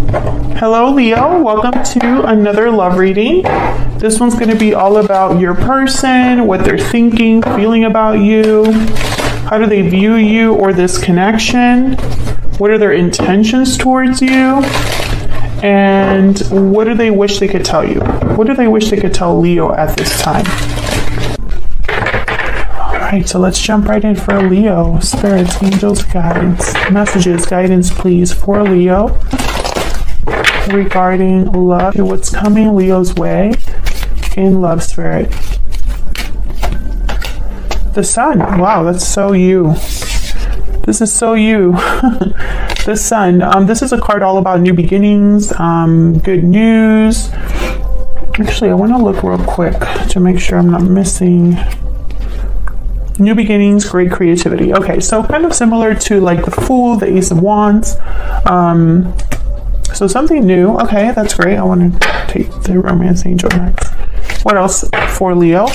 Hello, Leo. Welcome to another love reading. This one's going to be all about your person, what they're thinking, feeling about you. How do they view you or this connection? What are their intentions towards you? And what do they wish they could tell you? What do they wish they could tell Leo at this time? All right, so let's jump right in for Leo. Spirits, angels, guidance, messages, guidance, please, for Leo regarding love. What's coming Leo's way in love, spirit? The Sun. Wow, that's so you. This is so you. The Sun. This is a card all about new beginnings, good news. Actually, I want to look real quick to make sure I'm not missing. New beginnings, great creativity. Okay, so kind of similar to like the Fool, the Ace of Wands. So something new. Okay, that's great. I want to take the Romance Angel next. What else for Leo?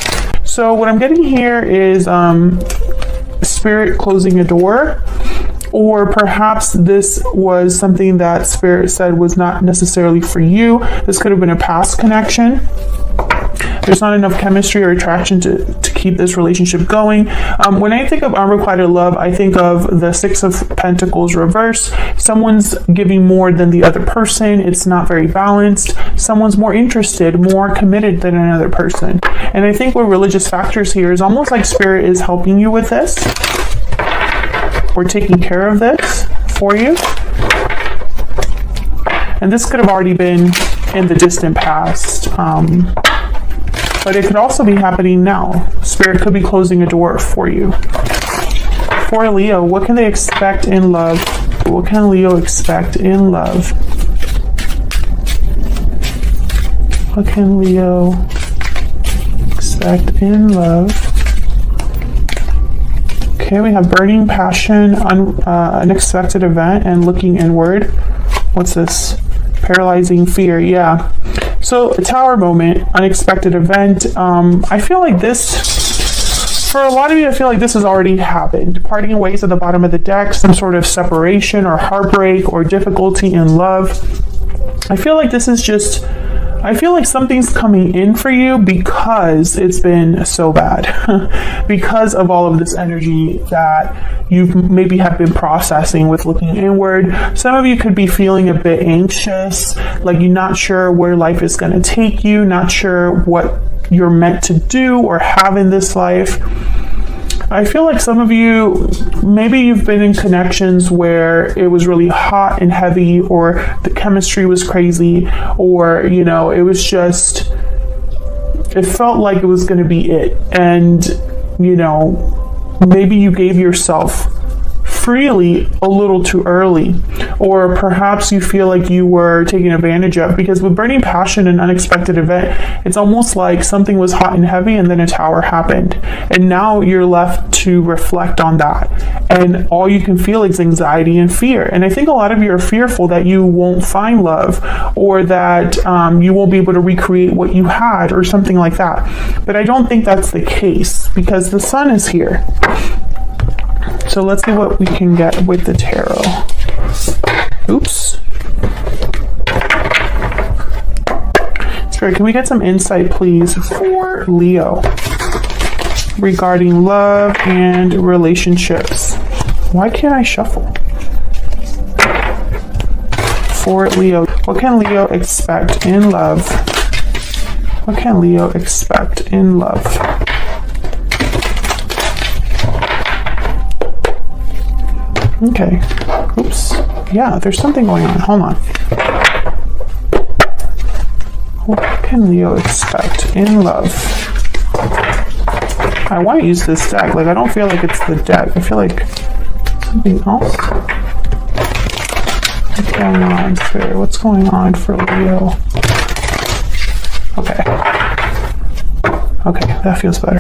So what I'm getting here is Spirit closing a door, or perhaps this was something that Spirit said was not necessarily for you. This could have been a past connection. There's not enough chemistry or attraction to keep this relationship going. When I think of unrequited love, I think of the Six of Pentacles reverse. Someone's giving more than the other person. It's not very balanced. Someone's more interested, more committed than another person. And I think with religious factors here is almost like Spirit is helping you with this, or taking care of this for you. And this could have already been in the distant past. But it could also be happening now. Spirit could be closing a door for you. For Leo, what can they expect in love? What can Leo expect in love? What can Leo expect in love? Okay, we have burning passion, unexpected event, and looking inward. What's this? Paralyzing fear. Yeah. So a Tower moment, unexpected event. I feel like this, for a lot of you, I feel like this has already happened. Parting ways at the bottom of the deck, some sort of separation or heartbreak or difficulty in love. I feel like this is just, I feel like something's coming in for you because it's been so bad. Because of all of this energy that you maybe have been processing with looking inward. Some of you could be feeling a bit anxious, like you're not sure where life is going to take you, not sure what you're meant to do or have in this life. I feel like some of you, maybe you've been in connections where it was really hot and heavy, or the chemistry was crazy, or, you know, it was just, it felt like it was going to be it. And, you know, maybe you gave yourself freely a little too early, or perhaps you feel like you were taken advantage of, because with burning passion and unexpected event, it's almost like something was hot and heavy and then a tower happened, and now you're left to reflect on that, and all you can feel is anxiety and fear. And I think a lot of you are fearful that you won't find love, or that you won't be able to recreate what you had, or something like that. But I don't think that's the case, because the Sun is here. So let's see what we can get with the tarot. Oops. Spirit, can we get some insight, please, for Leo regarding love and relationships? Why can't I shuffle? For Leo, what can Leo expect in love? What can Leo expect in love? Okay. Oops. Yeah, there's something going on. Hold on. What can Leo expect in love? I want to use this deck. Like, I don't feel like it's the deck. I feel like something else. What's going on, Spirit? What's going on for Leo? Okay. Okay, that feels better.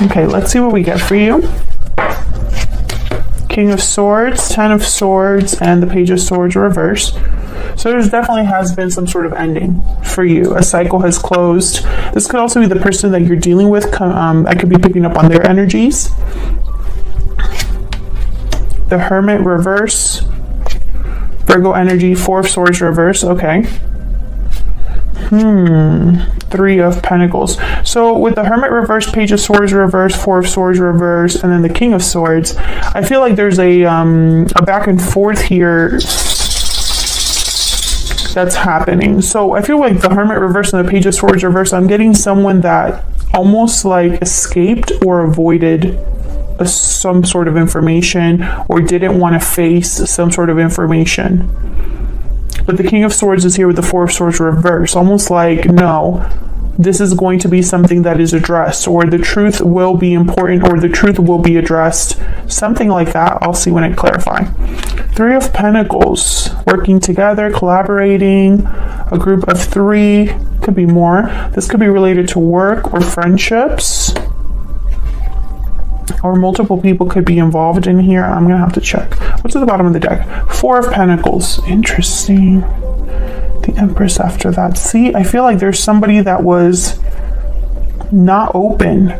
Okay, let's see what we get for you. King of Swords, Ten of Swords, and the Page of Swords reverse. So there definitely has been some sort of ending for you. A cycle has closed. This could also be the person that you're dealing with. I could be picking up on their energies. The Hermit reverse. Virgo energy, Four of Swords reverse. Okay. Three of Pentacles. So with the Hermit reverse, Page of Swords reverse, Four of Swords reverse, and then the King of Swords, I feel like there's a back and forth here that's happening. So I feel like the Hermit reverse and the Page of Swords reverse, I'm getting someone that almost like escaped or avoided some sort of information or didn't want to face some sort of information. But the King of Swords is here with the Four of Swords reverse, almost like, no, this is going to be something that is addressed, or the truth will be important, or the truth will be addressed. Something like that. I'll see when I clarify. Three of Pentacles, working together, collaborating, a group of three, could be more. This could be related to work or friendships, or multiple people could be involved in here. I'm gonna have to check. What's at the bottom of the deck? Four of Pentacles. Interesting. The Empress after that. See, I feel like there's somebody that was not open.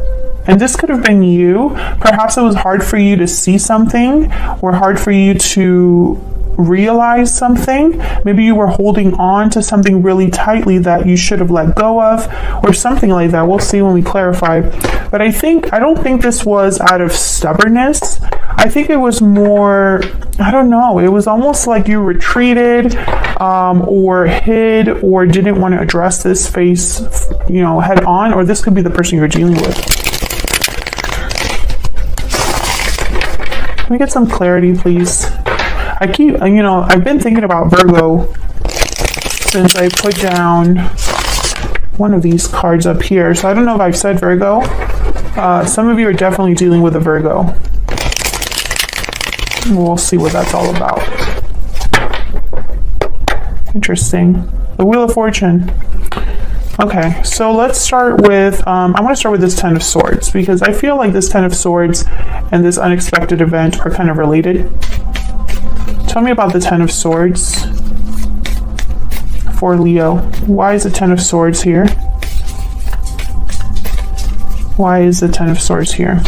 And this could have been you. Perhaps it was hard for you to see something, or hard for you to realize something. Maybe you were holding on to something really tightly that you should have let go of, or something like that. We'll see when we clarify. But I don't think this was out of stubbornness. I think it was more, I don't know, it was almost like you retreated or hid or didn't want to address this face, head on, or this could be the person you're dealing with. Can we get some clarity, please? I've been thinking about Virgo since I put down one of these cards up here. So I don't know if I've said Virgo. Some of you are definitely dealing with a Virgo. We'll see what that's all about. Interesting. The Wheel of Fortune. Okay, so let's start with, I want to start with this Ten of Swords, because I feel like this Ten of Swords and this unexpected event are kind of related. Tell me about the Ten of Swords for Leo. Why is the Ten of Swords here? Why is the Ten of Swords here?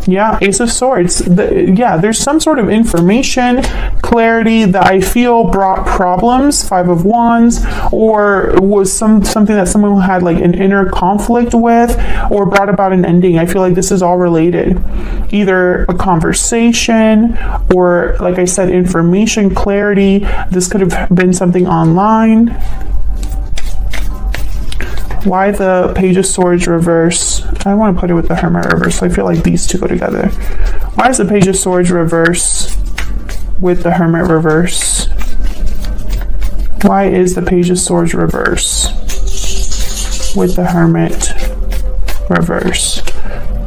Yeah, Ace of Swords. There's some sort of information, clarity that I feel brought problems, Five of Wands, or was something that someone had like an inner conflict with, or brought about an ending. I feel like this is all related. Either a conversation, or like I said, information, clarity. This could have been something online. Why the Page of Swords reverse? I want to put it with the Hermit reverse, so I feel like these two go together. Why is the Page of Swords reverse with the Hermit reverse? Why is the Page of Swords reverse with the Hermit reverse?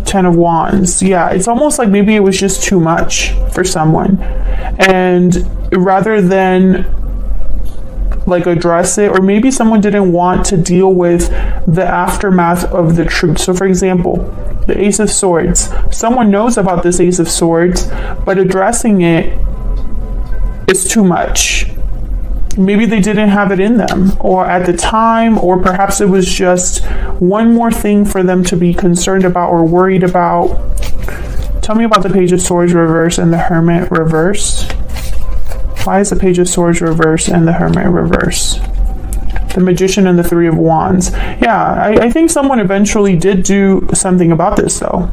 Ten of Wands. Yeah, it's almost like maybe it was just too much for someone. And rather than like address it, or maybe someone didn't want to deal with the aftermath of the truth. So for example, the Ace of Swords. Someone knows about this Ace of Swords, but addressing it is too much. Maybe they didn't have it in them, or at the time, or perhaps it was just one more thing for them to be concerned about or worried about. Tell me about the Page of Swords reverse and the Hermit reverse. Why is the Page of Swords reverse and the Hermit reverse? The Magician and the Three of Wands. Yeah, I think someone eventually did do something about this though.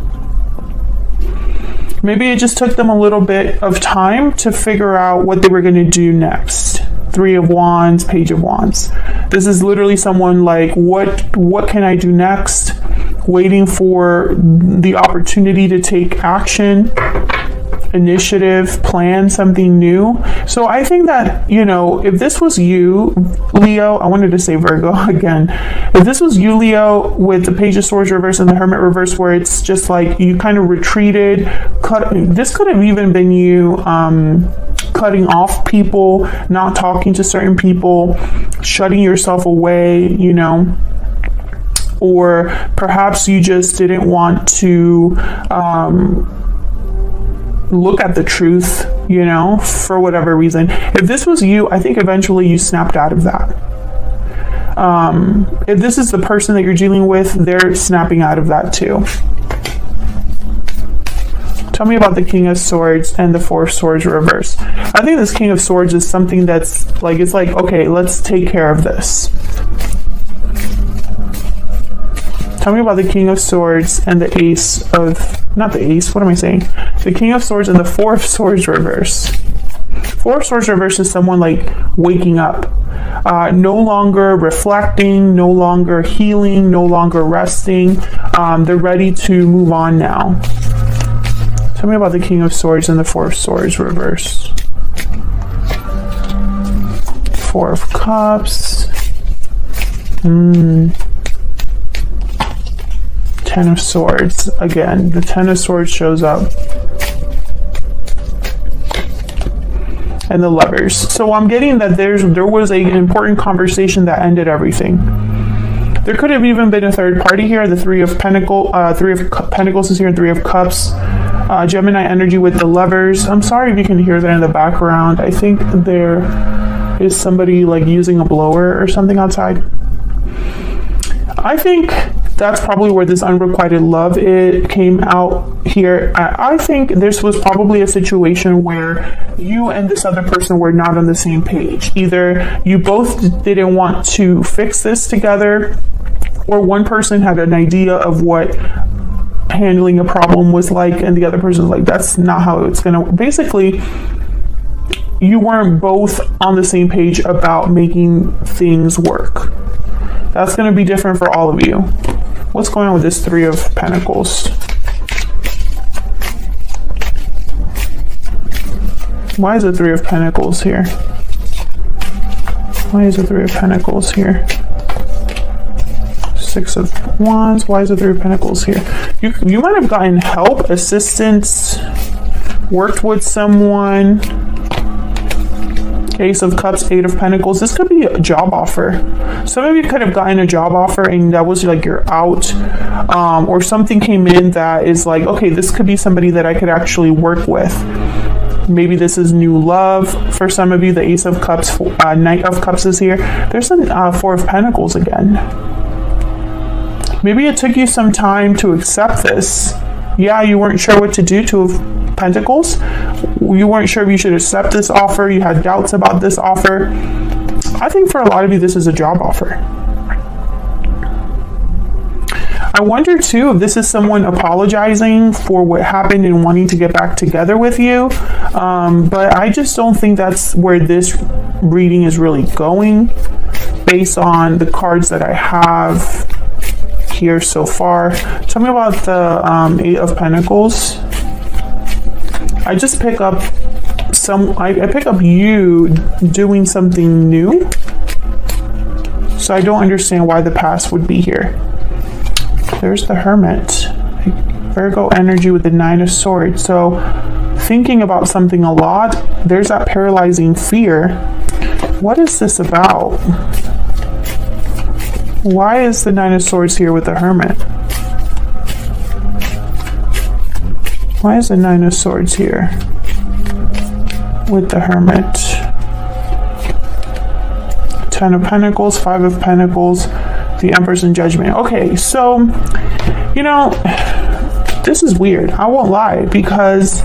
Maybe it just took them a little bit of time to figure out what they were going to do next. Three of Wands, Page of Wands. This is literally someone like, what can I do next? Waiting for the opportunity to take action, initiative, plan something new. So I think that, if this was you, Leo, I wanted to say Virgo again. If this was you, Leo, with the Page of Swords reverse and the Hermit reverse, where it's just like you kind of retreated, this could have even been you cutting off people, not talking to certain people, shutting yourself away, or perhaps you just didn't want to look at the truth, for whatever reason. If this was you, I think eventually you snapped out of that. If this is the person that you're dealing with, they're snapping out of that too. Tell me about the King of Swords and the Four of Swords reverse. I think this King of Swords is something that's like, it's like, okay, let's take care of this. Tell me about the King of Swords and the Ace of, not the Ace, what am I saying? The King of Swords and the Four of Swords reverse. Four of Swords reverse is someone like waking up. No longer reflecting, no longer healing, no longer resting. They're ready to move on now. Tell me about the King of Swords and the Four of Swords reverse. Four of Cups. Ten of Swords. Again, the Ten of Swords shows up. And the Lovers. So I'm getting that there was an important conversation that ended everything. There could have even been a third party here. The Three of Pentacles is here, and Three of Cups. Gemini energy with the Lovers. I'm sorry if you can hear that in the background. I think there is somebody like using a blower or something outside. I think that's probably where this unrequited love came out here. I think this was probably a situation where you and this other person were not on the same page. Either you both didn't want to fix this together, or one person had an idea of what handling a problem was like, and the other person was like, that's not how it's gonna work. Basically, you weren't both on the same page about making things work. That's going to be different for all of you. What's going on with this Three of Pentacles? Why is the Three of Pentacles here? Why is the Three of Pentacles here? Six of Wands. Why is the Three of Pentacles here? You might have gotten help, assistance, worked with someone. Ace of Cups, Eight of Pentacles. This could be a job offer. Some of you could have gotten a job offer and that was like you're out, or something came in that is like, okay, this could be somebody that I could actually work with. Maybe this is new love for some of you. The Ace of Cups, Knight of Cups is here. There's a Four of Pentacles again. Maybe it took you some time to accept this. Yeah, you weren't sure what to do. Two of Pentacles. You weren't sure if you should accept this offer. You had doubts about this offer. I think for a lot of you, this is a job offer. I wonder too if this is someone apologizing for what happened and wanting to get back together with you. But I just don't think that's where this reading is really going based on the cards that I have here so far. Tell me about the Eight of Pentacles. I just pick up I pick up you doing something new. So I don't understand why the past would be here. There's the Hermit. Virgo energy with the Nine of Swords. So thinking about something a lot. There's that paralyzing fear. What is this about? Why is the Nine of Swords here with the Hermit? Why is the Nine of Swords here with the Hermit? Ten of Pentacles, Five of Pentacles, the Empress in Judgment. Okay, so, you know, this is weird. I won't lie, because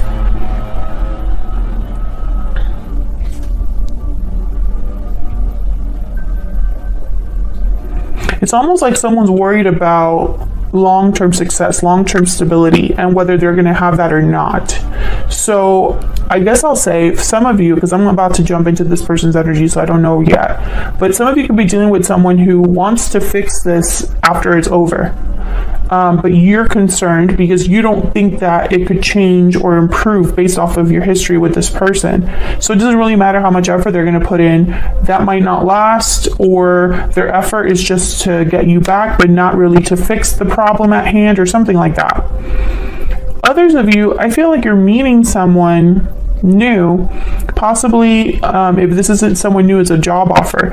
it's almost like someone's worried about long-term success, long-term stability, and whether they're going to have that or not. So I guess I'll say some of you, because I'm about to jump into this person's energy, so I don't know yet, but some of you could be dealing with someone who wants to fix this after it's over. But you're concerned because you don't think that it could change or improve based off of your history with this person. So it doesn't really matter how much effort they're going to put in. That might not last, or their effort is just to get you back, but not really to fix the problem at hand or something like that. Others of you, I feel like you're meeting someone new, possibly if this isn't someone new, it's a job offer.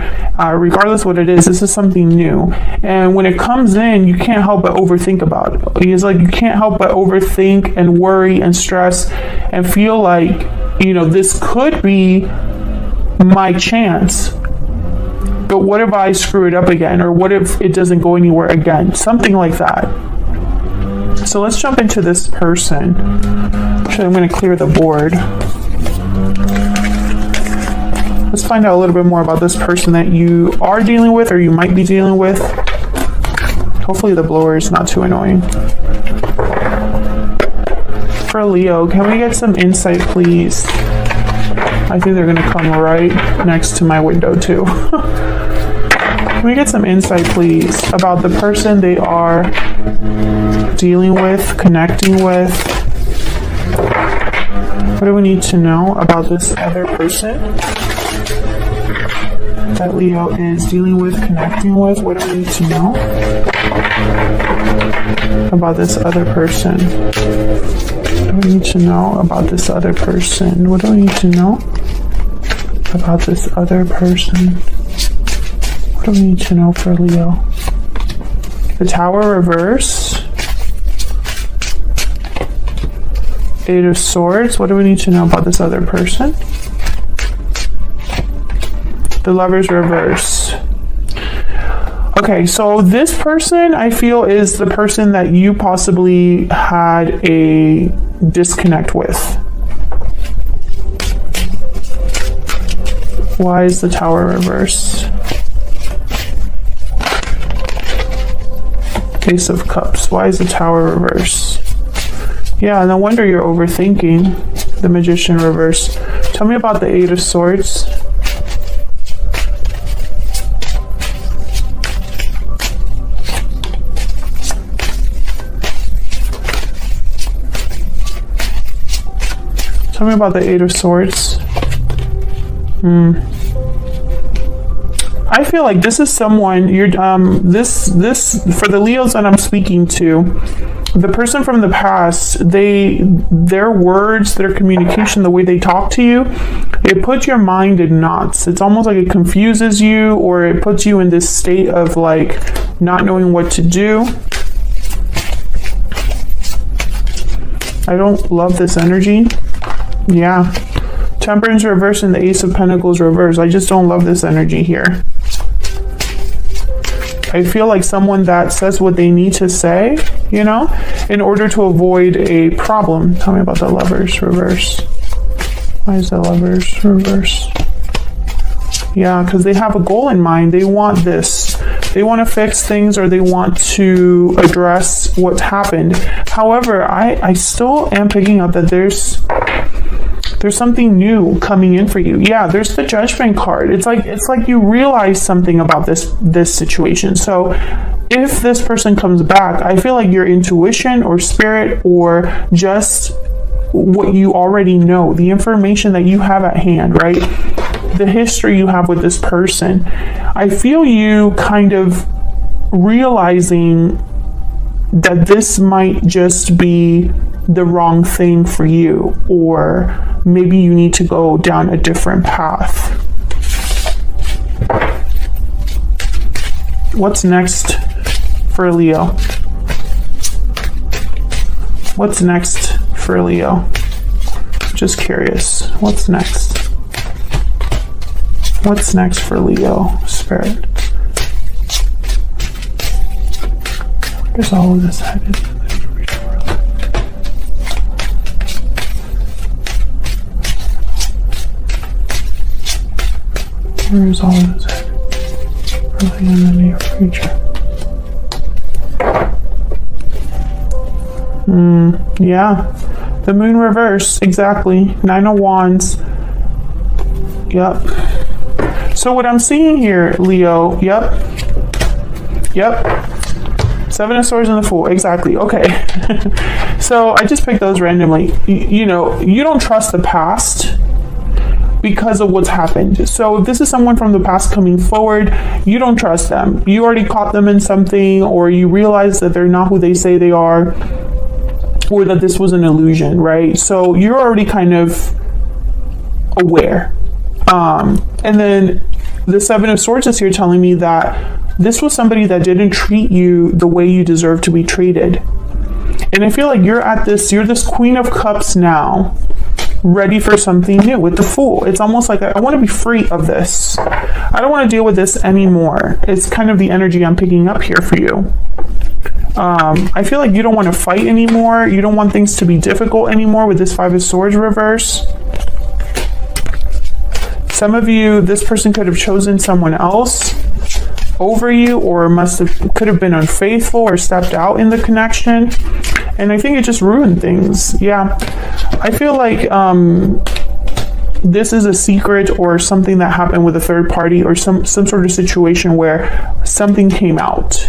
Regardless what it is, this is something new, and when it comes in, you can't help but overthink about it. It's like you can't help but overthink and worry and stress and feel like, you know, this could be my chance, but what if I screw it up again, or what if it doesn't go anywhere again? Something like that. So let's jump into this person. Actually, I'm going to clear the board. Let's find out a little bit more about this person that you are dealing with or you might be dealing with. Hopefully the blower is not too annoying. For Leo, can we get some insight, please? I think they're going to come right next to my window, too. Can we get some insight, please, about the person they are dealing with, connecting with? What do we need to know about this other person that Leo is dealing with, connecting with? What do we need to know about this other person? What do we need to know about this other person? What do we need to know about this other person? What do we need to know for Leo? The Tower reverse. Eight of Swords. What do we need to know about this other person? The Lovers reverse. Okay, so this person I feel is the person that you possibly had a disconnect with. Why is the Tower reverse? Ace of Cups. Why is the Tower reverse? Yeah, no wonder you're overthinking. The Magician reverse. Tell me about the Eight of Swords. Tell me about the Eight of Swords. I feel like this is someone you're this for the Leos that I'm speaking to, the person from the past, their words, their communication, the way they talk to you, it puts your mind in knots. It's almost like it confuses you, or it puts you in this state of like not knowing what to do. I don't love this energy. Yeah. Temperance reverse and the Ace of Pentacles reverse. I just don't love this energy here. I feel like someone that says what they need to say, you know, in order to avoid a problem. Tell me about the Lovers reverse. Why is the Lovers reverse? Yeah, because they have a goal in mind. They want this. They want to fix things, or they want to address what's happened. However, I still am picking up that there's something new coming in for you. Yeah, there's the Judgment card. It's like you realize something about this situation. So if this person comes back, I feel like your intuition or spirit, or just what you already know, the information that you have at hand, right? The history you have with this person. I feel you kind of realizing that this might just be the wrong thing for you, or maybe you need to go down a different path. What's next for Leo? What's next for Leo? Just curious. What's next? What's next for Leo, Spirit? Where's all of this headed? Where is all of this headed? Early in the near future. Yeah. The Moon reverse, exactly. Nine of Wands. Yep. So what I'm seeing here, Leo, yep. Seven of Swords and the Fool, exactly. Okay. So I just picked those randomly. You know, you don't trust the past because of what's happened. So if this is someone from the past coming forward, you don't trust them. You already caught them in something, or you realize that they're not who they say they are, or that this was an illusion, right? So you're already kind of aware. And then the Seven of Swords is here telling me that this was somebody that didn't treat you the way you deserve to be treated. And I feel like you're this Queen of Cups now, ready for something new with the Fool. It's almost like I want to be free of this. I don't want to deal with this anymore. It's kind of the energy I'm picking up here for you. I feel like you don't want to fight anymore. You don't want things to be difficult anymore with this 5 of Swords reverse. Some of you, this person could have chosen someone else over you, or could have been unfaithful or stepped out in the connection. And I think it just ruined things. Yeah. I feel like this is a secret or something that happened with a third party, or some sort of situation where something came out.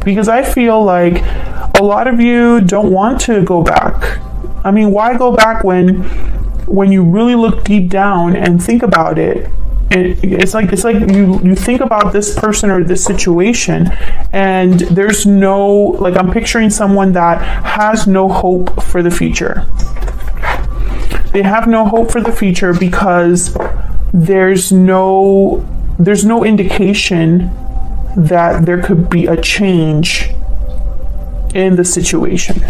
Because I feel like a lot of you don't want to go back. I mean, why go back when you really look deep down and think about it? It's like you think about this person or this situation, and there's no, like, I'm picturing someone that has no hope for the future. They have no hope for the future because there's no indication that there could be a change in the situation.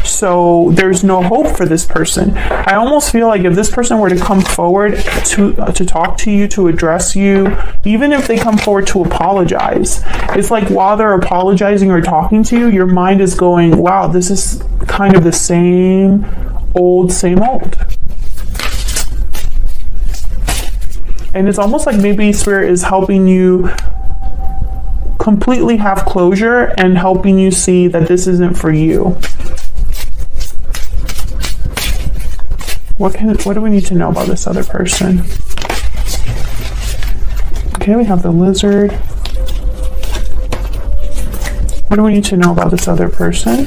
So there's no hope for this person. I almost feel like if this person were to come forward to talk to you, to address you, even if they come forward to apologize, it's like while they're apologizing or talking to you, your mind is going, wow, this is kind of the same old. And it's almost like maybe Spirit is helping you completely have closure and helping you see that this isn't for you. What do we need to know about this other person? Okay, we have the Lizard. What do we need to know about this other person?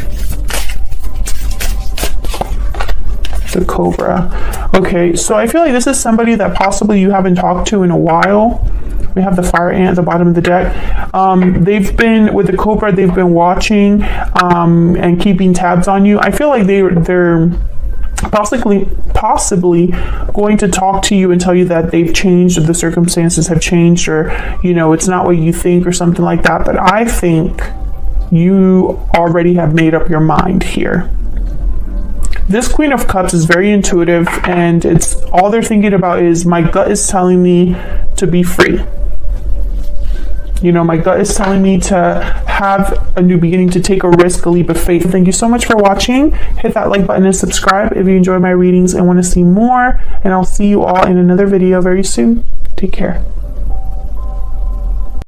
The Cobra. Okay, so I feel like this is somebody that possibly you haven't talked to in a while. We have the Fire Ant at the bottom of the deck. They've been, with the Cobra, they've been watching and keeping tabs on you. I feel like they're possibly going to talk to you and tell you that they've changed, or the circumstances have changed, or, you know, it's not what you think, or something like that. But I think you already have made up your mind here. This Queen of Cups is very intuitive, and it's all they're thinking about is, my gut is telling me to be free. You know, my gut is telling me to have a new beginning, to take a risk, a leap of faith. Thank you so much for watching. Hit that like button and subscribe if you enjoy my readings and want to see more. And I'll see you all in another video very soon. Take care.